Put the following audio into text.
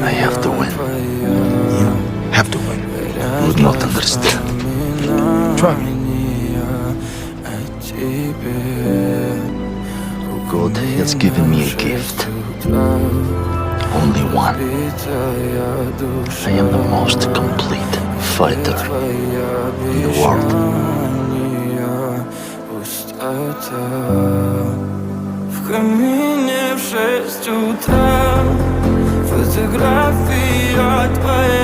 I have to win. You have to win. You would not understand. Try me. God has given me a gift. Only one. I am the most complete fighter in the world. В камине в 6 утра фотография твоя.